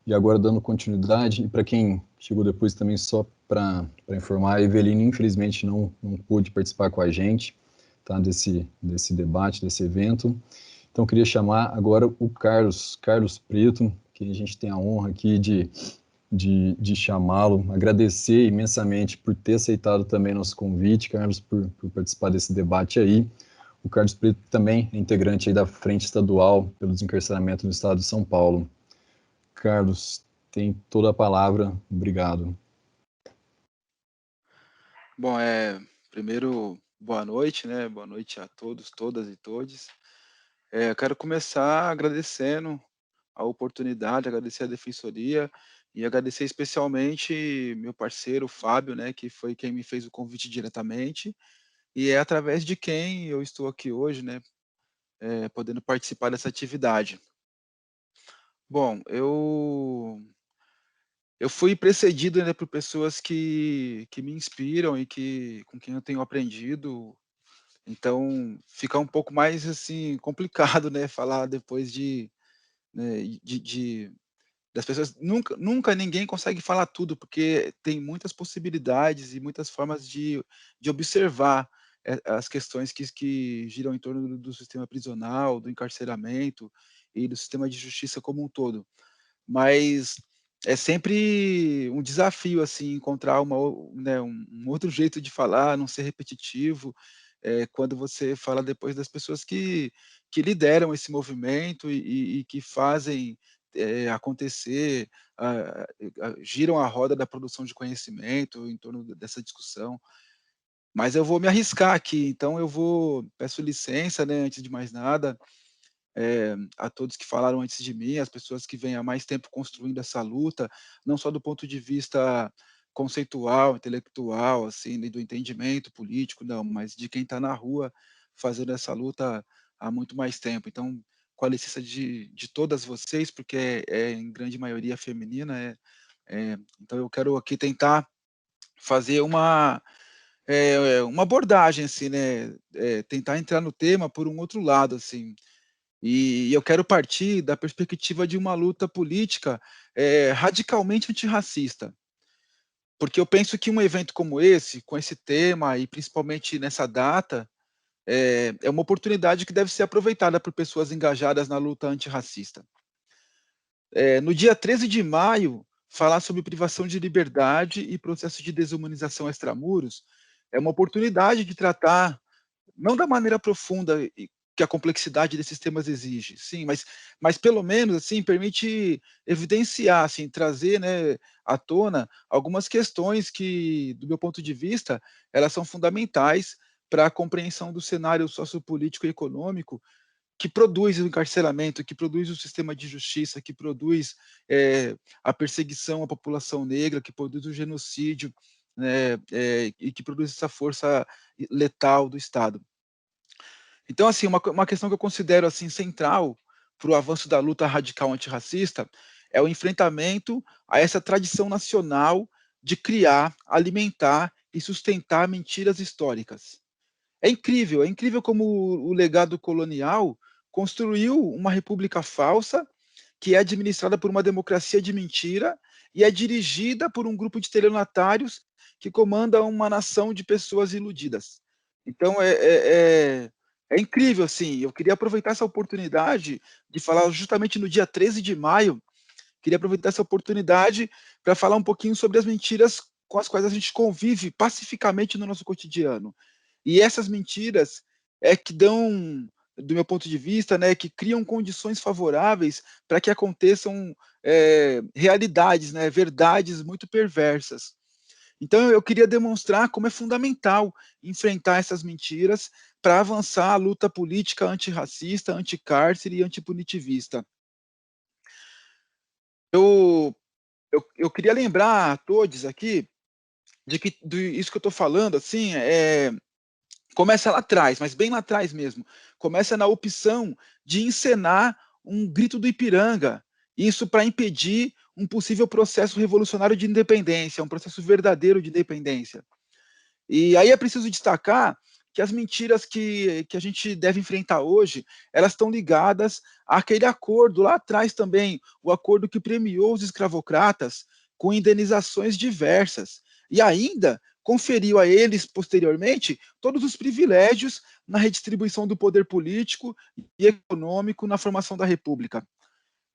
E agora, dando continuidade, e para quem chegou depois também, só para informar, a Eveline, infelizmente, não pôde participar com a gente, tá, desse debate, desse evento. Então, eu queria chamar agora o Carlos Preto, que a gente tem a honra aqui de chamá-lo, agradecer imensamente por ter aceitado também nosso convite, Carlos, por participar desse debate aí. O Carlos Preto também é integrante aí da Frente Estadual pelo Desencarceramento no Estado de São Paulo. Carlos, tem toda a palavra. Obrigado. Bom, primeiro, boa noite, né? Boa noite a todos, todas e todes. Eu quero começar agradecendo a oportunidade, agradecer a Defensoria e agradecer especialmente meu parceiro, Fábio, né, que foi quem me fez o convite diretamente, e é através de quem eu estou aqui hoje, né, podendo participar dessa atividade. Bom, eu fui precedido, né, por pessoas que me inspiram e com quem eu tenho aprendido. Então, fica um pouco mais, assim, complicado, né, falar depois né, das pessoas. Nunca ninguém consegue falar tudo, porque tem muitas possibilidades e muitas formas de observar, as questões que giram em torno do sistema prisional, do encarceramento e do sistema de justiça como um todo. Mas é sempre um desafio, assim, encontrar um outro jeito de falar, não ser repetitivo, quando você fala depois das pessoas que lideram esse movimento e que fazem, acontecer, giram a roda da produção de conhecimento em torno dessa discussão. Mas eu vou me arriscar aqui, então peço licença, né, antes de mais nada, a todos que falaram antes de mim, as pessoas que vêm há mais tempo construindo essa luta, não só do ponto de vista conceitual, intelectual, assim, do entendimento político, não, mas de quem está na rua fazendo essa luta há muito mais tempo. Então, com a licença de todas vocês, porque em grande maioria feminina, então eu quero aqui tentar fazer uma abordagem, assim, né, tentar entrar no tema por um outro lado, assim, e eu quero partir da perspectiva de uma luta política, radicalmente antirracista, porque eu penso que um evento como esse, com esse tema e principalmente nessa data, é uma oportunidade que deve ser aproveitada por pessoas engajadas na luta antirracista. No dia 13 de maio, falar sobre privação de liberdade e processo de desumanização extramuros é uma oportunidade de tratar não da maneira profunda que a complexidade desses temas exige, sim, mas pelo menos, assim, permite evidenciar, assim, trazer, né, à tona algumas questões que, do meu ponto de vista, elas são fundamentais para a compreensão do cenário sociopolítico e econômico que produz o encarceramento, que produz o sistema de justiça, que produz, a perseguição à população negra, que produz o genocídio, né, e que produz essa força letal do Estado. Então, assim, uma questão que eu considero, assim, central para o avanço da luta radical antirracista é o enfrentamento a essa tradição nacional de criar, alimentar e sustentar mentiras históricas. É incrível como o legado colonial construiu uma república falsa, que é administrada por uma democracia de mentira e é dirigida por um grupo de estelionatários que comanda uma nação de pessoas iludidas. Então é incrível, assim, eu queria aproveitar essa oportunidade de falar justamente no dia 13 de maio, queria aproveitar essa oportunidade para falar um pouquinho sobre as mentiras com as quais a gente convive pacificamente no nosso cotidiano. E essas mentiras que dão, do meu ponto de vista, né, que criam condições favoráveis para que aconteçam realidades, né, verdades muito perversas. Então eu queria demonstrar como é fundamental enfrentar essas mentiras para avançar a luta política antirracista, anticárcere e antipunitivista. Eu queria lembrar a todos aqui de que isso que eu estou falando, assim, começa lá atrás, mas bem lá atrás mesmo. Começa na opção de encenar um grito do Ipiranga, isso para impedir um possível processo revolucionário de independência, um processo verdadeiro de independência. E aí é preciso destacar que as mentiras que a gente deve enfrentar hoje, elas estão ligadas àquele acordo lá atrás também, o acordo que premiou os escravocratas com indenizações diversas, e ainda conferiu a eles, posteriormente, todos os privilégios na redistribuição do poder político e econômico na formação da República.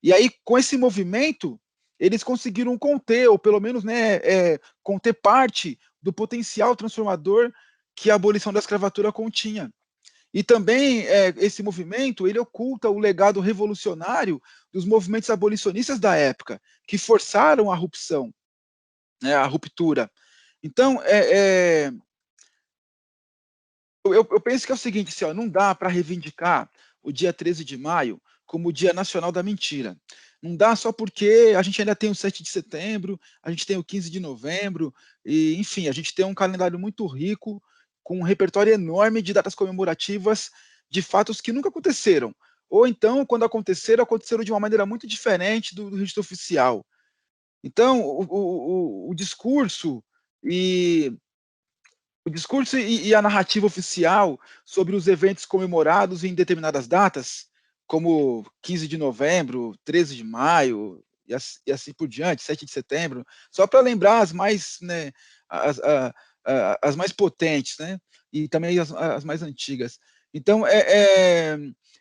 E aí, com esse movimento, eles conseguiram conter, ou pelo menos, né, conter parte do potencial transformador que a abolição da escravatura continha. E também esse movimento ele oculta o legado revolucionário dos movimentos abolicionistas da época, que forçaram a rupção, né, a ruptura. Então, eu penso que é o seguinte, assim, ó, não dá para reivindicar o dia 13 de maio como o Dia Nacional da Mentira. Não dá só porque a gente ainda tem o 7 de setembro, a gente tem o 15 de novembro, e, enfim, a gente tem um calendário muito rico, com um repertório enorme de datas comemorativas de fatos que nunca aconteceram. Ou então, quando aconteceram, aconteceram de uma maneira muito diferente do registro oficial. Então, o discurso e a narrativa oficial sobre os eventos comemorados em determinadas datas, como 15 de novembro, 13 de maio e assim por diante, 7 de setembro, só para lembrar as mais, né, as mais potentes, né, e também as mais antigas. Então,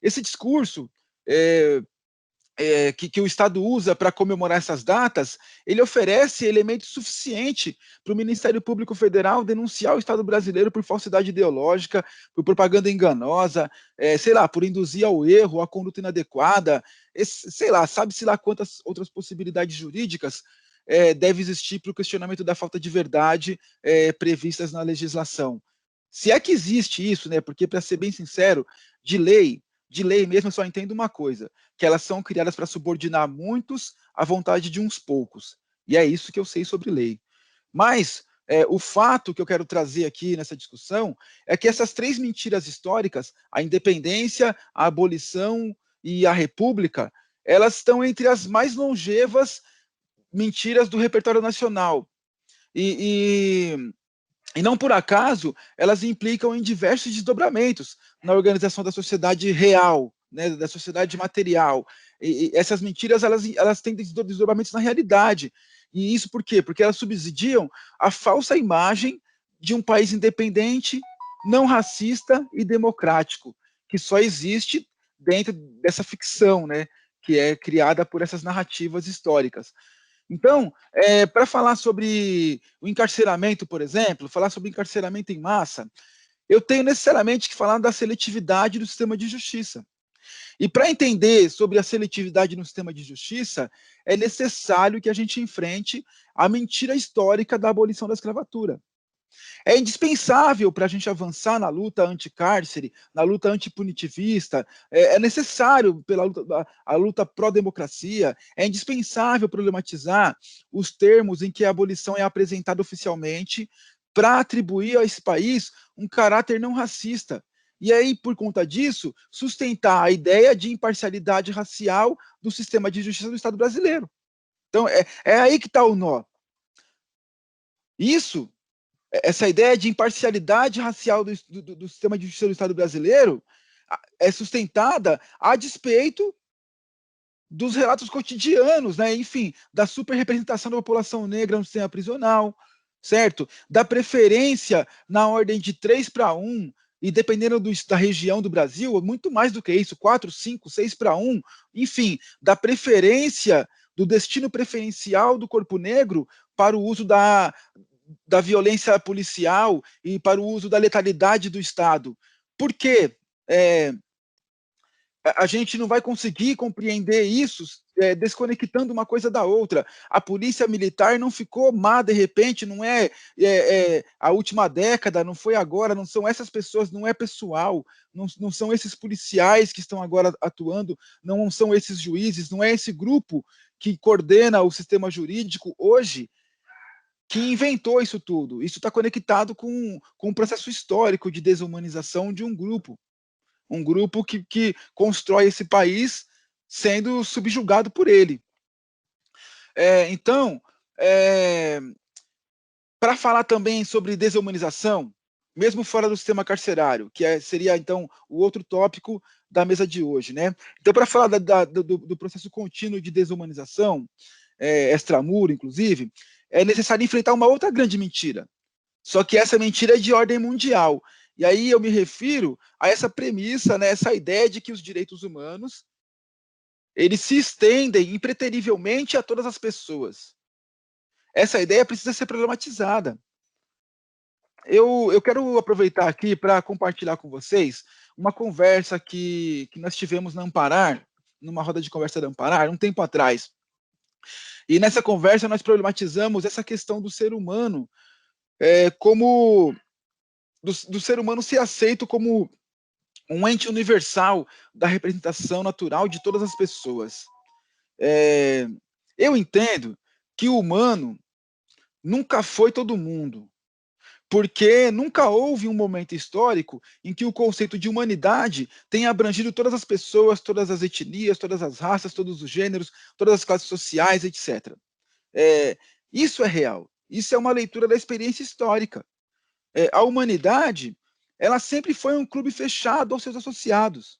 esse discurso é, que o Estado usa para comemorar essas datas, ele oferece elementos suficientes para o Ministério Público Federal denunciar o Estado brasileiro por falsidade ideológica, por propaganda enganosa, sei lá, por induzir ao erro, à conduta inadequada, sei lá, sabe-se lá quantas outras possibilidades jurídicas deve existir para o questionamento da falta de verdade previstas na legislação. Se é que existe isso, né? Porque, para ser bem sincero, de lei mesmo, eu só entendo uma coisa, que elas são criadas para subordinar muitos à vontade de uns poucos. E é isso que eu sei sobre lei. Mas o fato que eu quero trazer aqui nessa discussão é que essas três mentiras históricas, a independência, a abolição e a república, elas estão entre as mais longevas mentiras do repertório nacional. E não por acaso, elas implicam em diversos desdobramentos na organização da sociedade real, né, da sociedade material. E essas mentiras elas têm desdobramentos na realidade. E isso por quê? Porque elas subsidiam a falsa imagem de um país independente, não racista e democrático, que só existe dentro dessa ficção, né, que é criada por essas narrativas históricas. Então, para falar sobre o encarceramento, por exemplo, falar sobre encarceramento em massa, eu tenho necessariamente que falar da seletividade do sistema de justiça. E para entender sobre a seletividade no sistema de justiça, é necessário que a gente enfrente a mentira histórica da abolição da escravatura. É indispensável para a gente avançar na luta anti-cárcere, na luta antipunitivista, é necessário pela luta, a luta pró-democracia, é indispensável problematizar os termos em que a abolição é apresentada oficialmente para atribuir a esse país um caráter não racista. E aí, por conta disso, sustentar a ideia de imparcialidade racial do sistema de justiça do Estado brasileiro. Então, é aí que está o nó. Isso essa ideia de imparcialidade racial do sistema de justiça do Estado brasileiro é sustentada a despeito dos relatos cotidianos, né? Enfim, da superrepresentação da população negra no sistema prisional, certo? Da preferência na ordem de 3 para 1, e dependendo da região do Brasil, muito mais do que isso, 4, 5, 6 para 1, enfim, da preferência do destino preferencial do corpo negro para o uso da violência policial e para o uso da letalidade do Estado. Por quê? A gente não vai conseguir compreender isso desconectando uma coisa da outra. A polícia militar não ficou má de repente, não é a última década, não foi agora, não são essas pessoas, não é pessoal, não são esses policiais que estão agora atuando, não são esses juízes, não é esse grupo que coordena o sistema jurídico hoje que inventou isso tudo. Isso está conectado com um processo histórico de desumanização de um grupo que constrói esse país sendo subjugado por ele. Então, para falar também sobre desumanização, mesmo fora do sistema carcerário, que seria, então, o outro tópico da mesa de hoje, né? Então, para falar do processo contínuo de desumanização, extramuro, inclusive, é necessário enfrentar uma outra grande mentira. Só que essa mentira é de ordem mundial. E aí eu me refiro a essa premissa, né, essa ideia de que os direitos humanos eles se estendem impreterivelmente a todas as pessoas. Essa ideia precisa ser problematizada. Eu quero aproveitar aqui para compartilhar com vocês uma conversa que nós tivemos na Amparar, numa roda de conversa da Amparar, um tempo atrás. E nessa conversa nós problematizamos essa questão do ser humano, como do ser humano ser aceito como um ente universal da representação natural de todas as pessoas. Eu entendo que o humano nunca foi todo mundo, porque nunca houve um momento histórico em que o conceito de humanidade tenha abrangido todas as pessoas, todas as etnias, todas as raças, todos os gêneros, todas as classes sociais, etc. Isso é real. Isso é uma leitura da experiência histórica. A humanidade, ela sempre foi um clube fechado aos seus associados.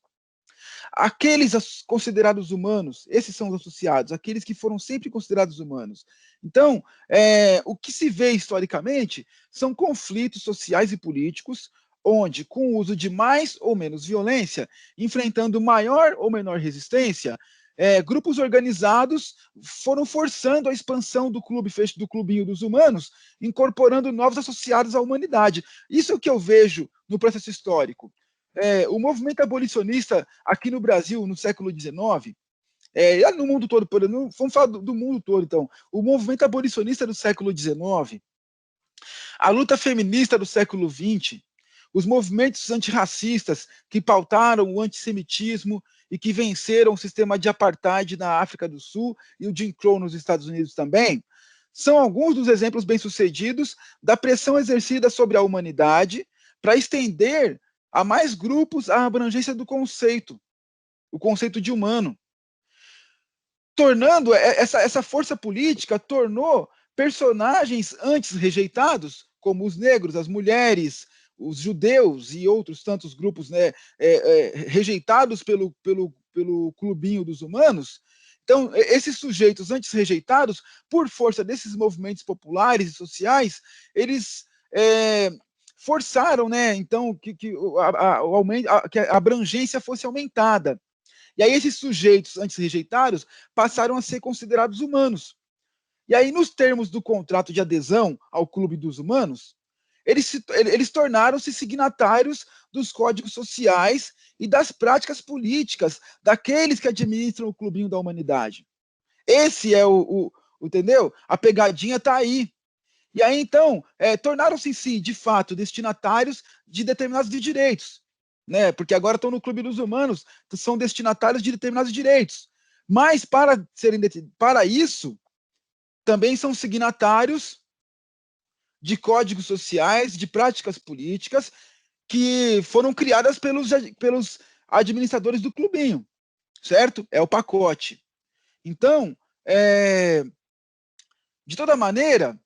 Aqueles considerados humanos, esses são os associados, aqueles que foram sempre considerados humanos. Então, o que se vê historicamente são conflitos sociais e políticos, onde, com o uso de mais ou menos violência, enfrentando maior ou menor resistência, grupos organizados foram forçando a expansão do clubinho dos humanos, incorporando novos associados à humanidade. Isso é o que eu vejo no processo histórico. O movimento abolicionista aqui no Brasil, no século XIX, no mundo todo, vamos falar do mundo todo, então, o movimento abolicionista do século XIX, a luta feminista do século XX, os movimentos antirracistas que pautaram o antissemitismo e que venceram o sistema de apartheid na África do Sul e o Jim Crow nos Estados Unidos também, são alguns dos exemplos bem-sucedidos da pressão exercida sobre a humanidade para estender a mais grupos a abrangência do conceito, o conceito de humano. Tornando essa força política, tornou personagens antes rejeitados, como os negros, as mulheres, os judeus e outros tantos grupos, né, rejeitados pelo clubinho dos humanos. Então, esses sujeitos antes rejeitados, por força desses movimentos populares e sociais, eles forçaram, né, então, que a abrangência fosse aumentada. E aí esses sujeitos antes rejeitados passaram a ser considerados humanos. E aí, nos termos do contrato de adesão ao Clube dos Humanos, eles tornaram-se signatários dos códigos sociais e das práticas políticas daqueles que administram o clubinho da humanidade. Esse é entendeu? A pegadinha está aí. E aí, então, tornaram-se, sim, de fato, destinatários de determinados direitos, né? Porque agora estão no Clube dos Humanos, são destinatários de determinados direitos. Mas, para isso, também são signatários de códigos sociais, de práticas políticas que foram criadas pelos administradores do clubinho, certo? É o pacote. Então, de toda maneira,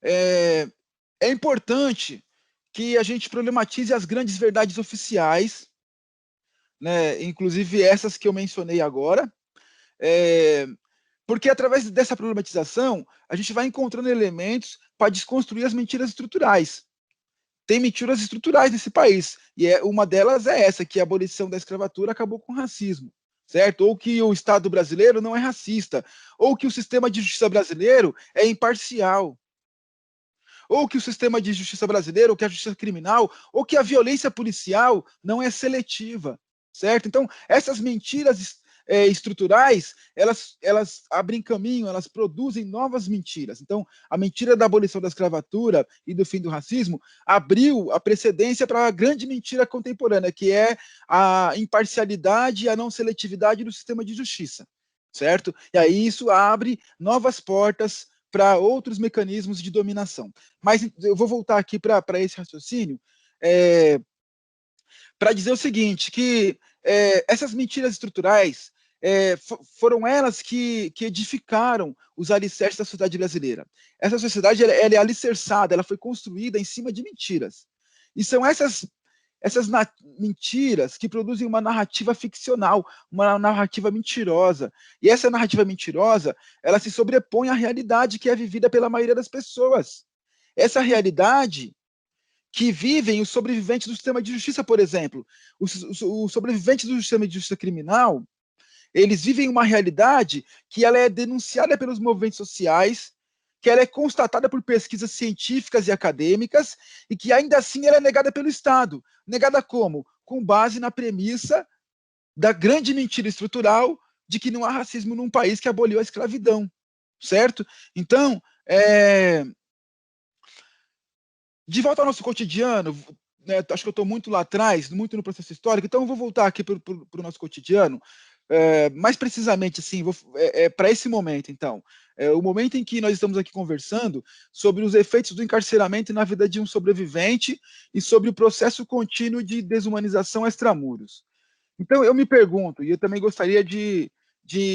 é importante que a gente problematize as grandes verdades oficiais, né, inclusive essas que eu mencionei agora, porque através dessa problematização a gente vai encontrando elementos para desconstruir as mentiras estruturais. Tem mentiras estruturais nesse país, e uma delas é essa, que a abolição da escravatura acabou com o racismo, certo? Ou que o Estado brasileiro não é racista, ou que o sistema de justiça brasileiro é imparcial, ou que o sistema de justiça brasileiro, ou que a justiça criminal, ou que a violência policial não é seletiva, certo? Então, essas mentiras estruturais, elas abrem caminho, elas produzem novas mentiras. Então, a mentira da abolição da escravatura e do fim do racismo abriu a precedência para a grande mentira contemporânea, que é a imparcialidade e a não seletividade do sistema de justiça, certo? E aí isso abre novas portas para outros mecanismos de dominação. Mas eu vou voltar aqui para esse raciocínio para dizer o seguinte, que essas mentiras estruturais foram elas que edificaram os alicerces da sociedade brasileira. Essa sociedade ela é alicerçada, ela foi construída em cima de mentiras. E são essas mentiras que produzem uma narrativa ficcional, uma narrativa mentirosa. E essa narrativa mentirosa, ela se sobrepõe à realidade que é vivida pela maioria das pessoas. Essa realidade que vivem os sobreviventes do sistema de justiça, por exemplo. Os sobreviventes do sistema de justiça criminal, eles vivem uma realidade que ela é denunciada pelos movimentos sociais, que ela é constatada por pesquisas científicas e acadêmicas, e que ainda assim ela é negada pelo Estado. Negada como? Com base na premissa da grande mentira estrutural de que não há racismo num país que aboliu a escravidão, certo? Então, de volta ao nosso cotidiano, né, acho que eu estou muito lá atrás, muito no processo histórico, então eu vou voltar aqui para o nosso cotidiano, mais precisamente, assim, para esse momento, então. O momento em que nós estamos aqui conversando sobre os efeitos do encarceramento na vida de um sobrevivente e sobre o processo contínuo de desumanização extramuros. Então, eu me pergunto, e eu também gostaria de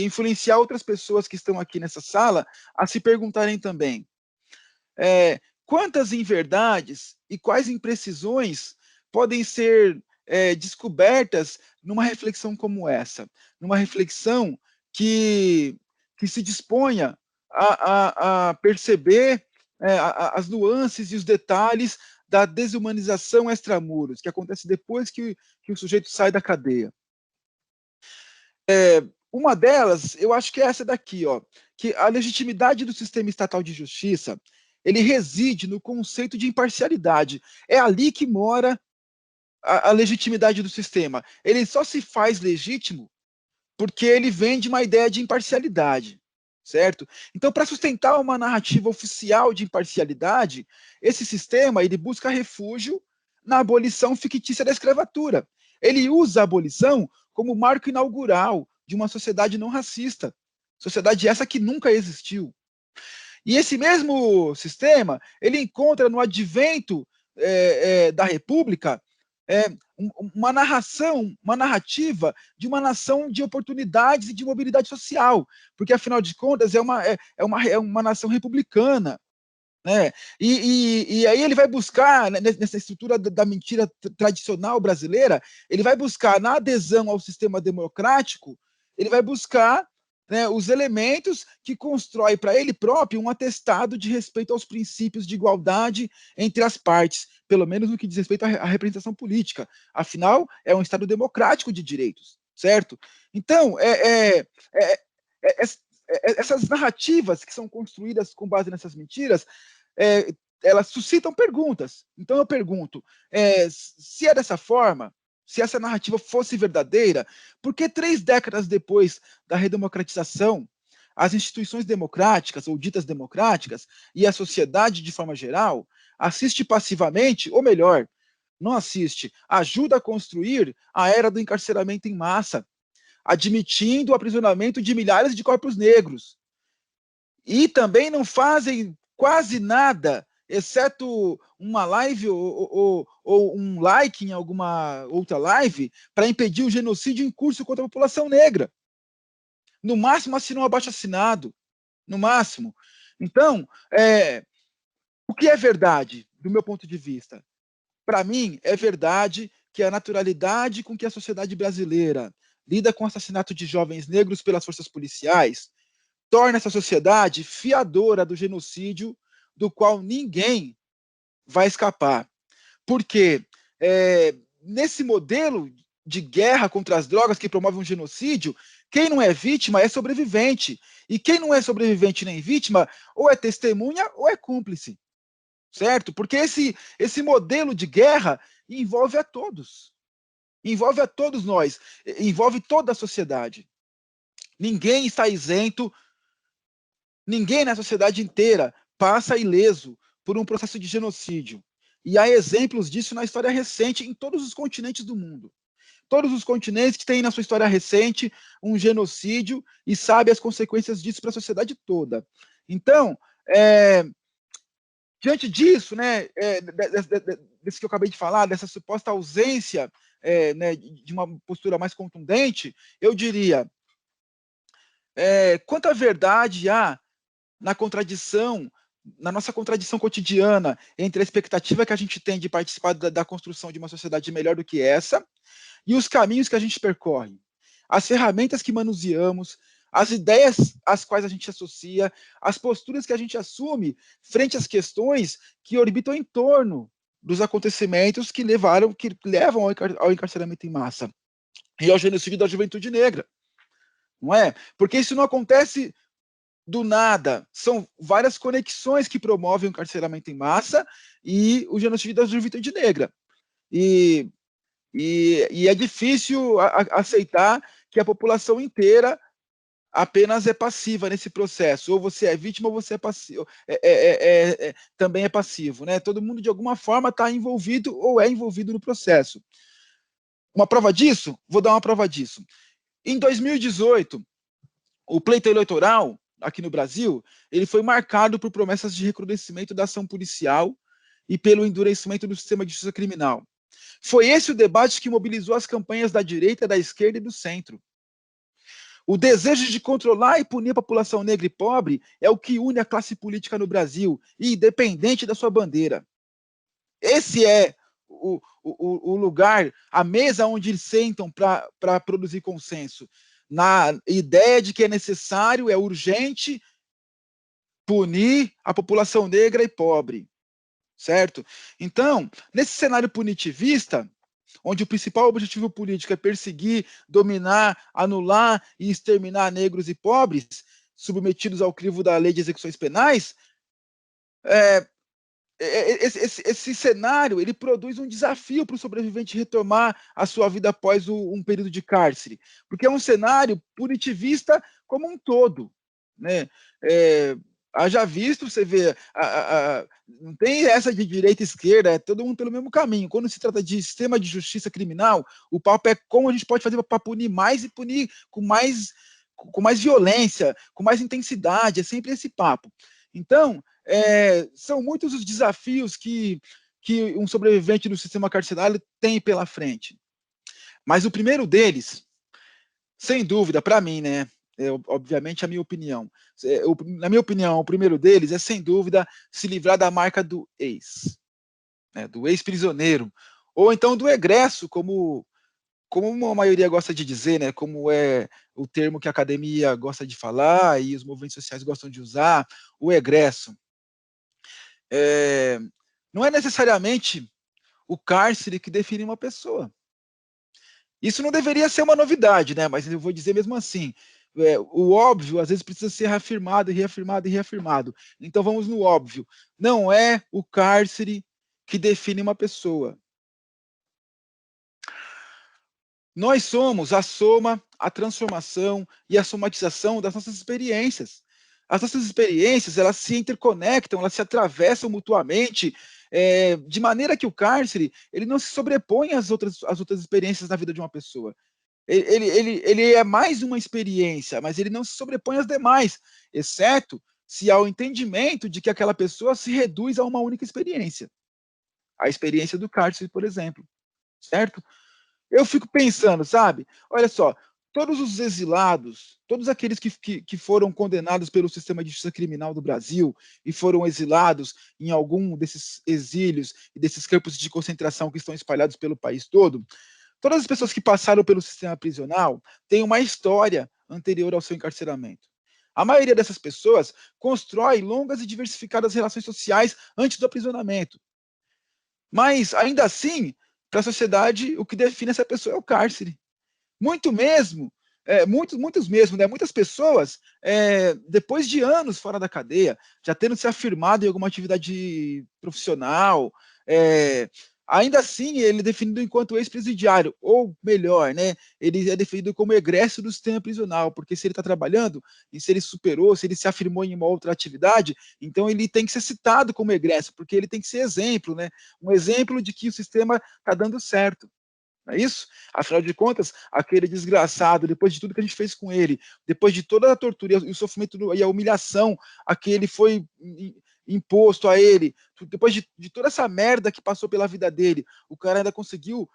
influenciar outras pessoas que estão aqui nessa sala a se perguntarem também. Quantas inverdades e quais imprecisões podem ser descobertas numa reflexão como essa? Numa reflexão que se disponha a perceber as nuances e os detalhes da desumanização extramuros, que acontece depois que o sujeito sai da cadeia. Uma delas, eu acho que é essa daqui, ó, que a legitimidade do sistema estatal de justiça, ele reside no conceito de imparcialidade. É ali que mora a legitimidade do sistema. Ele só se faz legítimo porque ele vem de uma ideia de imparcialidade, certo? Então, para sustentar uma narrativa oficial de imparcialidade, esse sistema ele busca refúgio na abolição fictícia da escravatura. Ele usa a abolição como marco inaugural de uma sociedade não racista, sociedade essa que nunca existiu. E esse mesmo sistema, ele encontra no advento da República uma narrativa de uma nação de oportunidades e de mobilidade social, porque, afinal de contas, é uma nação republicana. Né? E aí ele vai buscar, nessa estrutura da mentira tradicional brasileira, ele vai buscar, na adesão ao sistema democrático, ele vai buscar, né, os elementos que constrói para ele próprio um atestado de respeito aos princípios de igualdade entre as partes, pelo menos no que diz respeito à representação política. Afinal, é um Estado democrático de direitos, certo? Então, essas narrativas que são construídas com base nessas mentiras, elas suscitam perguntas. Então eu pergunto, se é dessa forma, se essa narrativa fosse verdadeira, por que 3 décadas depois da redemocratização, as instituições democráticas, ou ditas democráticas, e a sociedade de forma geral, assiste passivamente, ou melhor, não assiste, ajuda a construir a era do encarceramento em massa, admitindo o aprisionamento de milhares de corpos negros. E também não fazem quase nada, exceto uma live ou um like em alguma outra live, para impedir o genocídio em curso contra a população negra. No máximo, assinou um abaixo-assinado. No máximo. Então, o que é verdade, do meu ponto de vista? Para mim, é verdade que a naturalidade com que a sociedade brasileira lida com o assassinato de jovens negros pelas forças policiais torna essa sociedade fiadora do genocídio do qual ninguém vai escapar. Porque nesse modelo de guerra contra as drogas que promove um genocídio, quem não é vítima é sobrevivente. E quem não é sobrevivente nem vítima, ou é testemunha ou é cúmplice. Certo? Porque esse modelo de guerra envolve a todos. Envolve a todos nós. Envolve toda a sociedade. Ninguém está isento. Ninguém na sociedade inteira passa ileso por um processo de genocídio. E há exemplos disso na história recente em todos os continentes do mundo. Todos os continentes que têm na sua história recente um genocídio e sabem as consequências disso para a sociedade toda. Então, diante disso, né, desse que eu acabei de falar, dessa suposta ausência né, de uma postura mais contundente, eu diria, quanta verdade há na contradição na nossa contradição cotidiana entre a expectativa que a gente tem de participar da construção de uma sociedade melhor do que essa e os caminhos que a gente percorre, as ferramentas que manuseamos, as ideias às quais a gente associa, as posturas que a gente assume frente às questões que orbitam em torno dos acontecimentos que levam ao encarceramento em massa e ao genocídio da juventude negra, não é? Porque isso não acontece do nada, são várias conexões que promovem o encarceramento em massa e o genocídio da juventude negra. E é difícil aceitar que a população inteira apenas é passiva nesse processo. Ou você é vítima ou você é passivo, também é passivo, né? Todo mundo, de alguma forma, está envolvido ou é envolvido no processo. Uma prova disso? Vou dar uma prova disso. Em 2018, o pleito eleitoral aqui no Brasil, ele foi marcado por promessas de recrudescimento da ação policial e pelo endurecimento do sistema de justiça criminal. Foi esse o debate que mobilizou as campanhas da direita, da esquerda e do centro. O desejo de controlar e punir a população negra e pobre é o que une a classe política no Brasil, independente da sua bandeira. Esse é o lugar, a mesa onde eles sentam para produzir consenso. Na ideia de que é necessário, é urgente punir a população negra e pobre, certo? Então, nesse cenário punitivista, onde o principal objetivo político é perseguir, dominar, anular e exterminar negros e pobres, submetidos ao crivo da lei de execuções penais, esse cenário ele produz um desafio para o sobrevivente retomar a sua vida após um período de cárcere, porque é um cenário punitivista como um todo, né? Haja visto, você vê, não tem essa de direita e esquerda, é todo mundo pelo mesmo caminho. Quando se trata de sistema de justiça criminal, o papo é como a gente pode fazer para punir mais e punir com mais violência, com mais intensidade, é sempre esse papo. Então, são muitos os desafios que um sobrevivente do sistema carcerário tem pela frente. Mas o primeiro deles, sem dúvida, para mim, né? Obviamente, a minha opinião. Na minha opinião, o primeiro deles é, sem dúvida, se livrar da marca do ex, né, do ex-prisioneiro, ou então do egresso, como a maioria gosta de dizer, né, como é o termo que a academia gosta de falar e os movimentos sociais gostam de usar, o egresso. Não é necessariamente o cárcere que define uma pessoa. Isso não deveria ser uma novidade, né? Mas eu vou dizer mesmo assim. O óbvio, às vezes, precisa ser reafirmado e reafirmado e reafirmado. Então, vamos no óbvio. Não é o cárcere que define uma pessoa. Nós somos a soma, a transformação e a somatização das nossas experiências. As nossas experiências, elas se interconectam, elas se atravessam mutuamente, de maneira que o cárcere ele não se sobrepõe às outras experiências na vida de uma pessoa. Ele é mais uma experiência, mas ele não se sobrepõe às demais, exceto se há o entendimento de que aquela pessoa se reduz a uma única experiência. A experiência do cárcere, por exemplo, certo? Eu fico pensando, sabe? Olha só, todos os exilados, todos aqueles que foram condenados pelo sistema de justiça criminal do Brasil e foram exilados em algum desses exílios e desses campos de concentração que estão espalhados pelo país todo, todas as pessoas que passaram pelo sistema prisional têm uma história anterior ao seu encarceramento. A maioria dessas pessoas constrói longas e diversificadas relações sociais antes do aprisionamento. Mas, ainda assim, para a sociedade, o que define essa pessoa é o cárcere. Muitos mesmo, né? Muitas pessoas, depois de anos fora da cadeia, já tendo se afirmado em alguma atividade profissional, ainda assim ele é definido enquanto ex-presidiário, ou melhor, né, ele é definido como egresso do sistema prisional, porque se ele está trabalhando, e se ele superou, se ele se afirmou em uma outra atividade, então ele tem que ser citado como egresso, porque ele tem que ser exemplo, né, um exemplo de que o sistema está dando certo. Não é isso? Afinal de contas, aquele desgraçado, depois de tudo que a gente fez com ele, depois de toda a tortura e o sofrimento e a humilhação a que ele foi imposto a ele, depois de toda essa merda que passou pela vida dele, o cara ainda conseguiu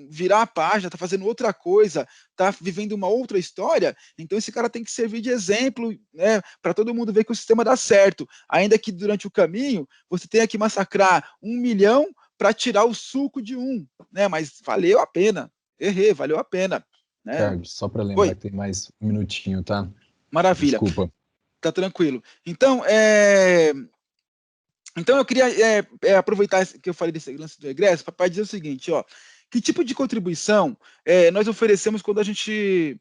virar a página, está fazendo outra coisa, está vivendo uma outra história, então esse cara tem que servir de exemplo, né, para todo mundo ver que o sistema dá certo, ainda que durante o caminho você tenha que massacrar 1 milhão para tirar o suco de um, né, mas valeu a pena, valeu a pena. Né? Ricardo, só para lembrar Oi, que tem mais um minutinho, tá? maravilha, Desculpa. tá tranquilo. Então eu queria aproveitar que eu falei desse lance do regresso para dizer o seguinte, ó, que tipo de contribuição nós oferecemos quando a gente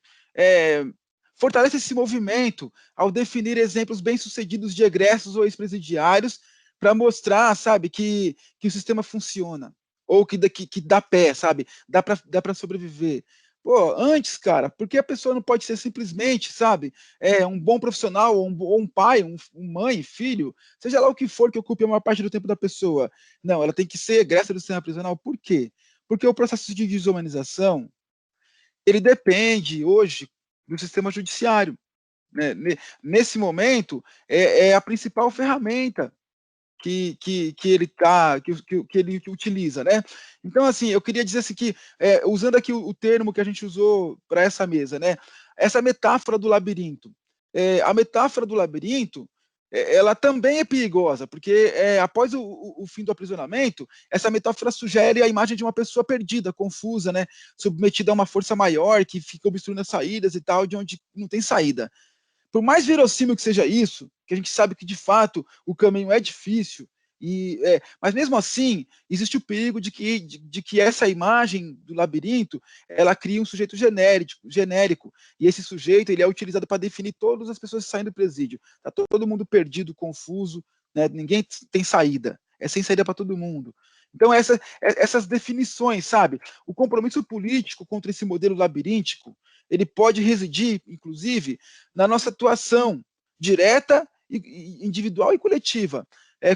fortalece esse movimento ao definir exemplos bem-sucedidos de egressos ou ex-presidiários para mostrar, sabe, que o sistema funciona, ou que dá pé, sabe, dá para sobreviver. Pô, antes, cara, porque a pessoa não pode ser simplesmente, sabe, um bom profissional, ou um pai, mãe, filho, seja lá o que for que ocupe a maior parte do tempo da pessoa. Não, ela tem que ser egressa do sistema prisional. Por quê? Porque o processo de desumanização, ele depende hoje do sistema judiciário. Né? Nesse momento, é a principal ferramenta que ele utiliza, né? Então, assim, eu queria dizer assim que, usando aqui o termo que a gente usou para essa mesa, né? Essa metáfora do labirinto. A metáfora do labirinto, ela também é perigosa, porque após o fim do aprisionamento, essa metáfora sugere a imagem de uma pessoa perdida, confusa, né? Submetida a uma força maior, que fica obstruindo as saídas e tal, de onde não tem saída. Por mais verossímil que seja isso, que a gente sabe que de fato o caminho é difícil, mas mesmo assim existe o perigo de que essa imagem do labirinto ela cria um sujeito genérico, e esse sujeito ele é utilizado para definir todas as pessoas que saem do presídio. Está todo mundo perdido, confuso, né? Ninguém tem saída, é sem saída para todo mundo. Então essas definições, sabe? O compromisso político contra esse modelo labiríntico, ele pode residir, inclusive, na nossa atuação direta, individual e coletiva,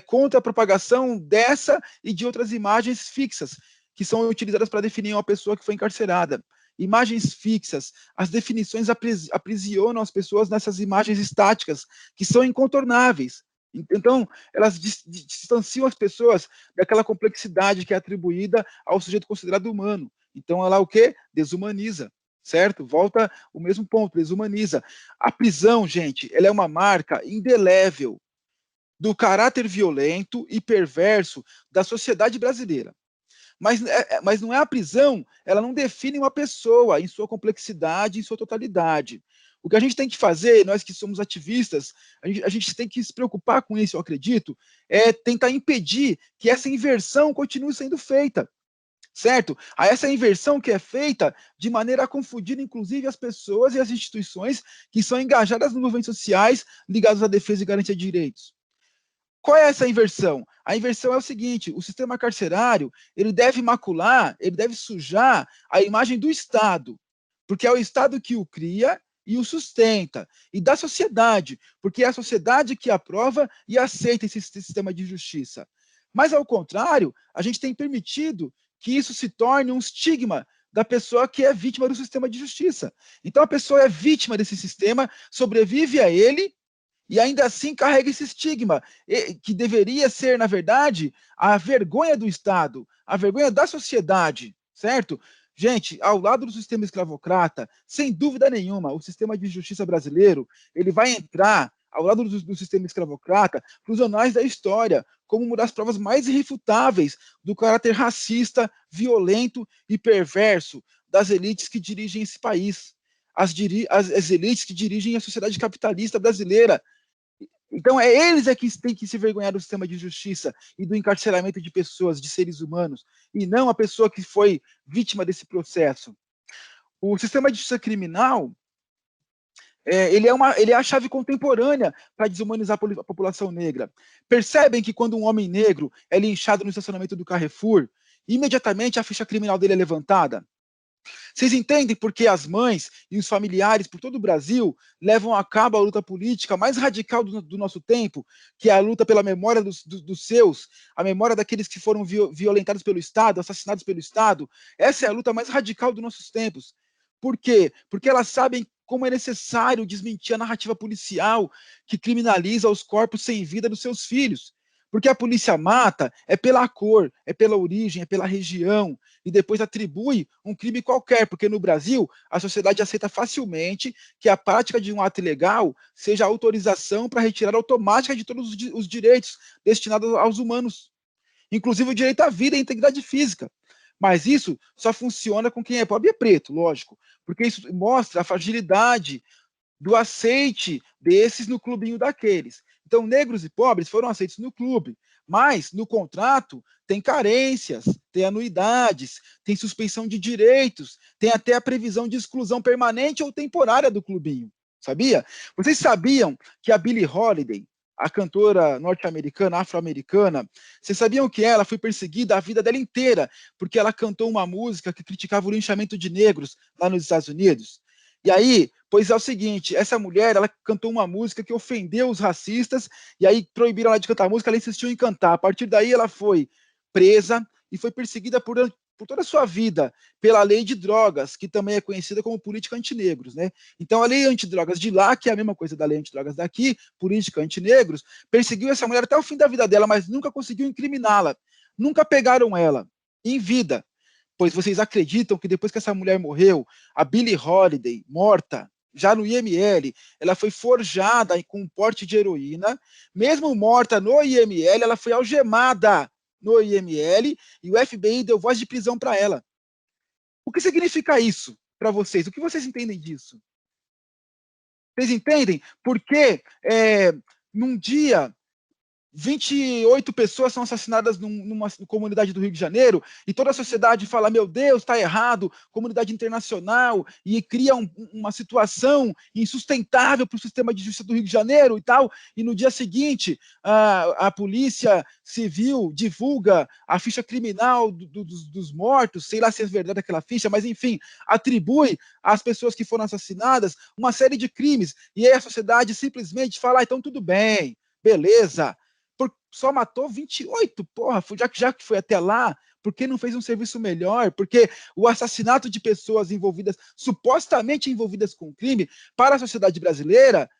contra a propagação dessa e de outras imagens fixas, que são utilizadas para definir uma pessoa que foi encarcerada. Imagens fixas, as definições aprisionam as pessoas nessas imagens estáticas, que são incontornáveis. Então, elas distanciam as pessoas daquela complexidade que é atribuída ao sujeito considerado humano. Então, ela o quê? Desumaniza. Certo? Volta o mesmo ponto, desumaniza. A prisão, gente, ela é uma marca indelével do caráter violento e perverso da sociedade brasileira. Mas não é a prisão, ela não define uma pessoa em sua complexidade, em sua totalidade. O que a gente tem que fazer, nós que somos ativistas, a gente tem que se preocupar com isso, eu acredito, é tentar impedir que essa inversão continue sendo feita. Certo? A essa inversão que é feita de maneira a confundir, inclusive, as pessoas e as instituições que são engajadas nos movimentos sociais ligados à defesa e garantia de direitos. Qual é essa inversão? A inversão é o seguinte: o sistema carcerário ele deve macular, ele deve sujar a imagem do Estado, porque é o Estado que o cria e o sustenta, e da sociedade, porque é a sociedade que aprova e aceita esse sistema de justiça. Mas, ao contrário, a gente tem permitido que isso se torne um estigma da pessoa que é vítima do sistema de justiça. Então, a pessoa é vítima desse sistema, sobrevive a ele e ainda assim carrega esse estigma, que deveria ser, na verdade, a vergonha do Estado, a vergonha da sociedade, certo? Gente, ao lado do sistema escravocrata, sem dúvida nenhuma, o sistema de justiça brasileiro ele vai entrar, ao lado do sistema escravocrata, para os anais da história, como uma das provas mais irrefutáveis do caráter racista, violento e perverso das elites que dirigem esse país. As elites que dirigem a sociedade capitalista brasileira. Então, eles que têm que se vergonhar do sistema de justiça e do encarceramento de pessoas, de seres humanos, e não a pessoa que foi vítima desse processo. O sistema de justiça criminal, ele é a chave contemporânea para desumanizar a população negra. Percebem que quando um homem negro é linchado no estacionamento do Carrefour, imediatamente a ficha criminal dele é levantada? Vocês entendem por que as mães e os familiares por todo o Brasil levam a cabo a luta política mais radical do nosso tempo, que é a luta pela memória dos seus, a memória daqueles que foram violentados pelo Estado, assassinados pelo Estado? Essa é a luta mais radical dos nossos tempos. Por quê? Porque elas sabem como é necessário desmentir a narrativa policial que criminaliza os corpos sem vida dos seus filhos. Porque a polícia mata é pela cor, é pela origem, é pela região, e depois atribui um crime qualquer, porque no Brasil a sociedade aceita facilmente que a prática de um ato ilegal seja a autorização para retirada automática de todos os direitos destinados aos humanos, inclusive o direito à vida e à integridade física. Mas isso só funciona com quem é pobre e é preto, lógico, porque isso mostra a fragilidade do aceite desses no clubinho daqueles. Então, negros e pobres foram aceitos no clube, mas no contrato tem carências, tem anuidades, tem suspensão de direitos, tem até a previsão de exclusão permanente ou temporária do clubinho. Sabia? Vocês sabiam que a Billie Holiday, a cantora norte-americana, afro-americana, vocês sabiam que ela foi perseguida a vida dela inteira porque ela cantou uma música que criticava o linchamento de negros lá nos Estados Unidos? E aí, pois é o seguinte, essa mulher, ela cantou uma música que ofendeu os racistas, e aí proibiram ela de cantar a música, ela insistiu em cantar. A partir daí, ela foi presa e foi perseguida por toda a sua vida pela lei de drogas, que também é conhecida como política antinegros, né? Então, a lei antidrogas de lá, que é a mesma coisa da lei antidrogas daqui, política antinegros, perseguiu essa mulher até o fim da vida dela, mas nunca conseguiu incriminá-la. Nunca pegaram ela em vida. Pois vocês acreditam que depois que essa mulher morreu, a Billie Holiday, morta, já no IML, ela foi forjada com um porte de heroína, mesmo morta no IML, ela foi algemada no IML e o FBI deu voz de prisão para ela. O que significa isso para vocês? O que vocês entendem disso? Vocês entendem? Porque num dia 28 pessoas são assassinadas numa comunidade do Rio de Janeiro e toda a sociedade fala, meu Deus, está errado, comunidade internacional, e cria uma situação insustentável para o sistema de justiça do Rio de Janeiro e tal, e no dia seguinte a polícia civil divulga a ficha criminal dos mortos, sei lá se é verdade aquela ficha, mas enfim, atribui às pessoas que foram assassinadas uma série de crimes, e aí a sociedade simplesmente fala, então tudo bem, beleza, só matou 28, porra, já que foi até lá, por que não fez um serviço melhor? Porque o assassinato de pessoas envolvidas, supostamente envolvidas com crime, para a sociedade brasileira,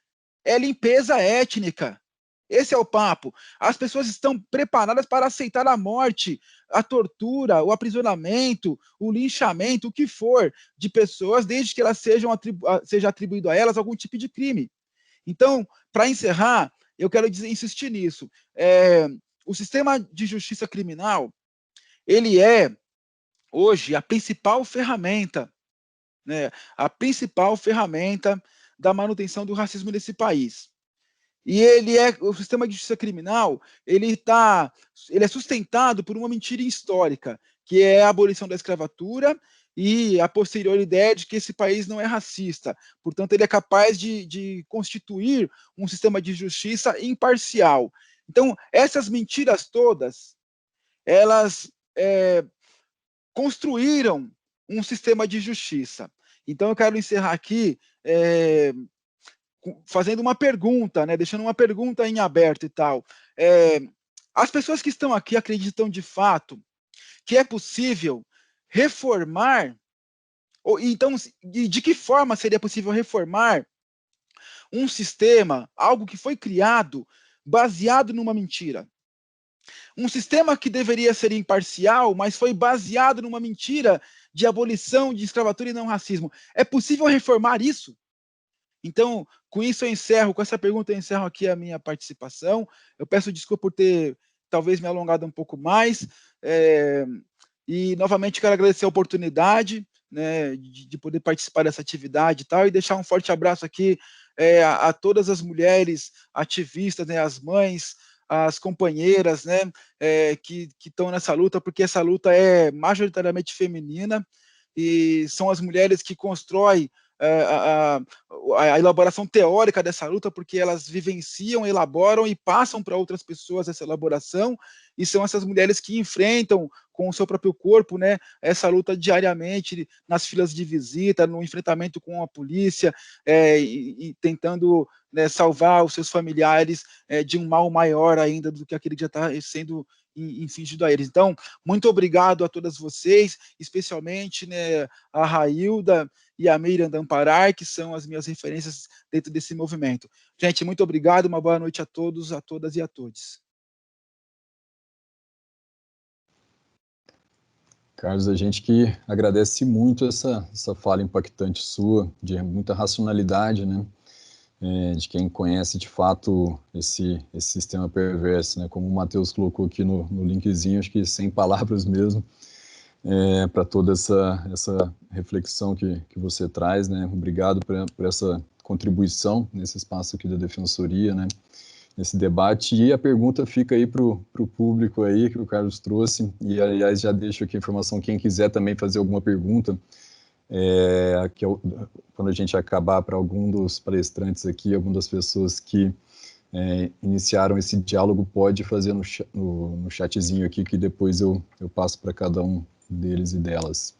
é limpeza étnica. Esse é o papo. As pessoas estão preparadas para aceitar a morte, a tortura, o aprisionamento, o linchamento, o que for, de pessoas, desde que elas seja atribuído a elas algum tipo de crime. Então, para encerrar, eu quero insistir nisso. O sistema de justiça criminal, ele é, hoje, a principal ferramenta, né, a principal ferramenta da manutenção do racismo nesse país. E o sistema de justiça criminal, ele é sustentado por uma mentira histórica, que é a abolição da escravatura e a posterior ideia de que esse país não é racista. Portanto, ele é capaz de constituir um sistema de justiça imparcial. Então, essas mentiras todas, elas construíram um sistema de justiça. Então, eu quero encerrar aqui fazendo uma pergunta, né, deixando uma pergunta em aberto e tal. As pessoas que estão aqui acreditam de fato que é possível reformar, então, de que forma seria possível reformar um sistema, algo que foi criado baseado numa mentira? Um sistema que deveria ser imparcial, mas foi baseado numa mentira de abolição de escravatura e não racismo. É possível reformar isso? Então, com isso eu encerro, com essa pergunta eu encerro aqui a minha participação. Eu peço desculpa por ter talvez me alongado um pouco mais, e novamente quero agradecer a oportunidade, né, de poder participar dessa atividade e tal, e deixar um forte abraço aqui a todas as mulheres ativistas, né, as mães, as companheiras, né, que estão nessa luta, porque essa luta é majoritariamente feminina, e são as mulheres que constroem a elaboração teórica dessa luta, porque elas vivenciam, elaboram e passam para outras pessoas essa elaboração, e são essas mulheres que enfrentam com o seu próprio corpo, né, essa luta diariamente nas filas de visita, no enfrentamento com a polícia, e tentando, né, salvar os seus familiares de um mal maior ainda do que aquele que já está sendo infligido a eles. Então, muito obrigado a todas vocês, especialmente, né, a Railda e a Miriam Damparar, que são as minhas referências dentro desse movimento. Gente, muito obrigado, uma boa noite a todos, a todas e a todos. Carlos, a gente que agradece muito essa fala impactante sua, de muita racionalidade, né? De quem conhece de fato esse sistema perverso, né? Como o Matheus colocou aqui no linkzinho, acho que sem palavras mesmo, para toda essa reflexão que você traz, né? Obrigado por essa contribuição nesse espaço aqui da Defensoria, né? Nesse debate. E a pergunta fica aí para o público aí, que o Carlos trouxe, e aliás já deixo aqui a informação, quem quiser também fazer alguma pergunta, quando a gente acabar, para algum dos palestrantes aqui, algumas das pessoas que iniciaram esse diálogo, pode fazer no chatzinho aqui, que depois eu passo para cada um deles e delas.